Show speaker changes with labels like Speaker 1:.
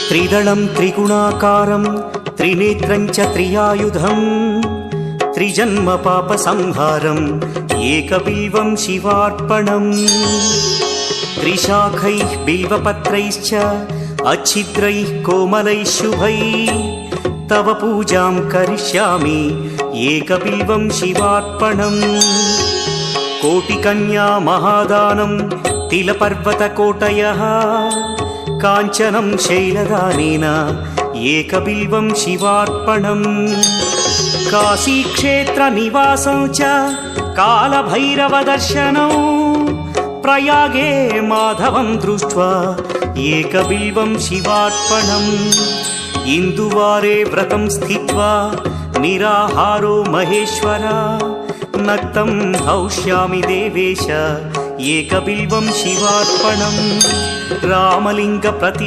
Speaker 1: त्रिदलं त्रिगुणाकारं त्रिनेत्रं च त्रियायुधं त्रिजन्म पापसंहारम् एकबिल्वं शिवार्पणम् त्रिशाखैः बिल्वपत्रैश्च अच्छिद्रैः कोमलैः शुभैः तव पूजां करिष्यामि एकबिल्वं शिवार्पणम् कोटिकन्या महादानं तिलपर्वतकोटयः काञ्चनं शैलदानेन एकबिल्वं शिवार्पणम् काशीक्षेत्रनिवासं च कालभैरवदर्शनौ प्रयागे माधवं दृष्ट्वा एकबिल्वं शिवार्पणम् इन्दुवारे व्रतं स्थित्वा निराहारो महेश्वर नक्तं हौष्यामि देवेश एकबिल्वं शिवार्पणम् रामलिङ्गप्रतिष्ठा